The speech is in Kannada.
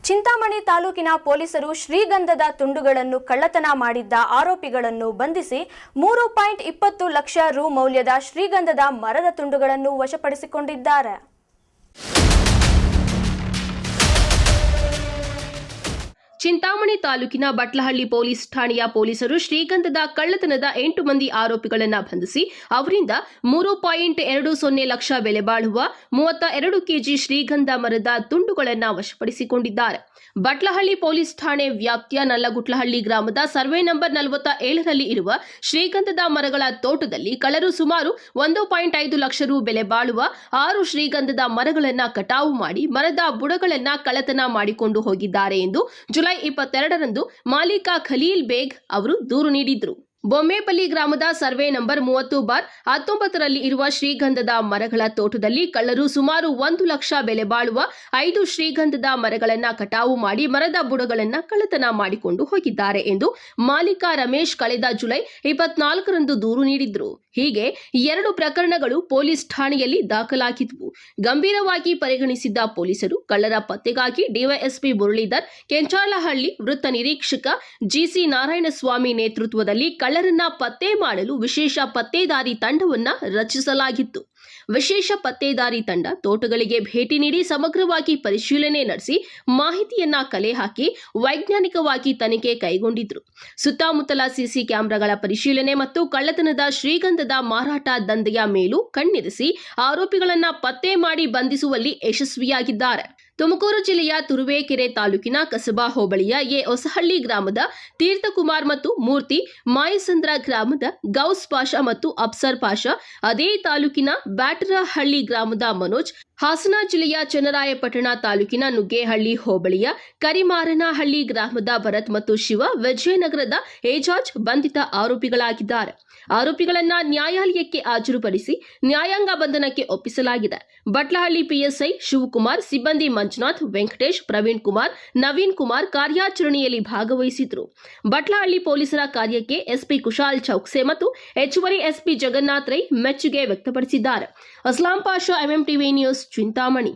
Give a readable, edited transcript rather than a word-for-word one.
ಚಿಂತಾಮಣಿ ತಾಲೂಕಿನ ಪೊಲೀಸರು ಶ್ರೀಗಂಧದ ತುಂಡುಗಳನ್ನು ಕಳ್ಳತನ ಮಾಡಿದ್ದ ಆರೋಪಿಗಳನ್ನು ಬಂಧಿಸಿ 3.20 ಲಕ್ಷ ರು ಮೌಲ್ಯದ ಶ್ರೀಗಂಧದ ಮರದ ತುಂಡುಗಳನ್ನು ವಶಪಡಿಸಿಕೊಂಡಿದ್ದಾರೆ. ಚಿಂತಾಮಣಿ ತಾಲೂಕಿನ ಬಟ್ಲಹಳ್ಳಿ ಪೊಲೀಸ್ ಠಾಣೆಯ ಪೊಲೀಸರು ಶ್ರೀಗಂಧದ ಕಳ್ಳತನದ 8 ಮಂದಿ ಆರೋಪಿಗಳನ್ನು ಬಂಧಿಸಿ ಅವರಿಂದ 3.20 ಲಕ್ಷ ಬೆಲೆ ಬಾಳುವ 32 ಕೆಜಿ ಶ್ರೀಗಂಧ ಮರದ ತುಂಡುಗಳನ್ನು ವಶಪಡಿಸಿಕೊಂಡಿದ್ದಾರೆ. ಬಟ್ಲಹಳ್ಳಿ ಪೊಲೀಸ್ ಠಾಣೆ ವ್ಯಾಪ್ತಿಯ ನಲ್ಲಗುಟ್ಲಹಳ್ಳಿ ಗ್ರಾಮದ ಸರ್ವೆ ನಂಬರ್ 47ರಲ್ಲಿ ಇರುವ ಶ್ರೀಗಂಧದ ಮರಗಳ ತೋಟದಲ್ಲಿ ಕಳ್ಳರು ಸುಮಾರು 1.5 ಲಕ್ಷ ರು ಬೆಲೆ ಬಾಳುವ 6 ಶ್ರೀಗಂಧದ ಮರಗಳನ್ನು ಕಟಾವು ಮಾಡಿ ಮರದ ಬುಡಗಳನ್ನು ಕಳ್ಳತನ ಮಾಡಿಕೊಂಡು ಹೋಗಿದ್ದಾರೆ ಎಂದು ಜುಲೈ 22ರಂದು ಮಾಲೀಕ ಖಲೀಲ್ ಬೇಗ್ ಅವರು ದೂರು ನೀಡಿದ್ರು. ಬೊಮ್ಮೇಪಲ್ಲಿ ಗ್ರಾಮದ ಸರ್ವೆ ನಂಬರ್ 30/19ರಲ್ಲಿ ಇರುವ ಶ್ರೀಗಂಧದ ಮರಗಳ ತೋಟದಲ್ಲಿ ಕಳ್ಳರು ಸುಮಾರು 1 ಲಕ್ಷ ಬೆಲೆ ಬಾಳುವ 5 ಶ್ರೀಗಂಧದ ಮರಗಳನ್ನು ಕಟಾವು ಮಾಡಿ ಮರದ ಬುಡಗಳನ್ನು ಕಳ್ಳತನ ಮಾಡಿಕೊಂಡು ಹೋಗಿದ್ದಾರೆ ಎಂದು ಮಾಲೀಕ ರಮೇಶ್ ಕಳೆದ ಜುಲೈ 24ರಂದು ದೂರು ನೀಡಿದ್ರು. ಹೀಗೆ 2 ಪ್ರಕರಣಗಳು ಪೊಲೀಸ್ ಠಾಣೆಯಲ್ಲಿ ದಾಖಲಾಗಿದ್ವು. ಗಂಭೀರವಾಗಿ ಪರಿಗಣಿಸಿದ್ದ ಪೊಲೀಸರು ಕಳ್ಳರ ಪತ್ತೆಗಾಗಿ ಡಿವೈಎಸ್ಪಿ ಮುರಳೀಧರ್, ಕೆಂಚಾಲಹಳ್ಳಿ ವೃತ್ತ ನಿರೀಕ್ಷಕ ಜಿಸಿ ನಾರಾಯಣಸ್ವಾಮಿ ನೇತೃತ್ವದಲ್ಲಿ ಕಳ್ಳರನ್ನ ಪತ್ತೆ ಮಾಡಲು ವಿಶೇಷ ಪತ್ತೇದಾರಿ ತಂಡವನ್ನು ರಚಿಸಲಾಗಿತ್ತು. ವಿಶೇಷ ಪತ್ತೇದಾರಿ ತಂಡ ತೋಟಗಳಿಗೆ ಭೇಟಿ ನೀಡಿ ಸಮಗ್ರವಾಗಿ ಪರಿಶೀಲನೆ ನಡೆಸಿ ಮಾಹಿತಿಯನ್ನ ಕಲೆ ಹಾಕಿ ವೈಜ್ಞಾನಿಕವಾಗಿ ತನಿಖೆ ಕೈಗೊಂಡಿದ್ರು. ಸುತ್ತಮುತ್ತಲ ಸಿಸಿ ಕ್ಯಾಮೆರಾಗಳ ಪರಿಶೀಲನೆ ಮತ್ತು ಕಳ್ಳತನದ ಶ್ರೀಗಂಧದ ಮಾರಾಟ ದಂಧೆಯ ಮೇಲೂ ಕಣ್ಣಿರಿಸಿ ಆರೋಪಿಗಳನ್ನ ಪತ್ತೆ ಮಾಡಿ ಬಂಧಿಸುವಲ್ಲಿ ಯಶಸ್ವಿಯಾಗಿದ್ದಾರೆ. ತುಮಕೂರು ಜಿಲ್ಲೆಯ ತುರುವೇಕೆರೆ ತಾಲೂಕಿನ ಕಸಬಾ ಹೋಬಳಿಯ ಹೊಸಹಳ್ಳಿ ಗ್ರಾಮದ ತೀರ್ಥಕುಮಾರ್ ಮತ್ತು ಮೂರ್ತಿ, ಮಾಯಸಂದ್ರ ಗ್ರಾಮದ ಗೌಸ್ ಪಾಷಾ ಮತ್ತು ಅಫ್ಸರ್ ಪಾಷಾ, ಅದೇ ತಾಲೂಕಿನ ಬ್ಯಾಟರಹಳ್ಳಿ ಗ್ರಾಮದ ಮನೋಜ್, ಹಾಸನ ಜಿಲ್ಲೆಯ ಚನ್ನರಾಯಪಟ್ಟಣ ತಾಲೂಕಿನ ನುಗ್ಗೇಹಳ್ಳಿ ಹೋಬಳಿಯ ಕರಿಮಾರನಹಳ್ಳಿ ಗ್ರಾಮದ ಭರತ್ ಮತ್ತು ಶಿವ, ವಿಜಯನಗರದ ಏಜಾಜ್ ಬಂಧಿತ ಆರೋಪಿಗಳಾಗಿದ್ದಾರೆ. ಆರೋಪಿಗಳನ್ನ ನ್ಯಾಯಾಲಯಕ್ಕೆ ಹಾಜರುಪಡಿಸಿ ನ್ಯಾಯಾಂಗ ಬಂಧನಕ್ಕೆ ಒಪ್ಪಿಸಲಾಗಿದೆ. ಬಟ್ಲಹಳ್ಳಿ ಪಿಎಸ್ಐ ಶಿವಕುಮಾರ್, ಸಿಬ್ಬಂದಿ ಮಂಜುನಾಥ್, ವೆಂಕಟೇಶ್, ಪ್ರವೀಣ್ ಕುಮಾರ್, ನವೀನ್ ಕುಮಾರ್ ಕಾರ್ಯಾಚರಣೆಯಲ್ಲಿ ಭಾಗವಹಿಸಿದ್ರು. ಬಟ್ಲಹಳ್ಳಿ ಪೊಲೀಸರ ಕಾರ್ಯಕ್ಕೆ ಎಸ್ಪಿ ಕುಶಾಲ್ ಚೌಕ್ಸೆ ಮತ್ತು ಹೆಚ್ಚುವರಿ ಎಸ್ಪಿ ಜಗನ್ನಾಥ್ ರೈ ಮೆಚ್ಚುಗೆ ವ್ಯಕ್ತಪಡಿಸಿದ್ದಾರೆ. Aslam Pasha, MMTV news, Chintamani.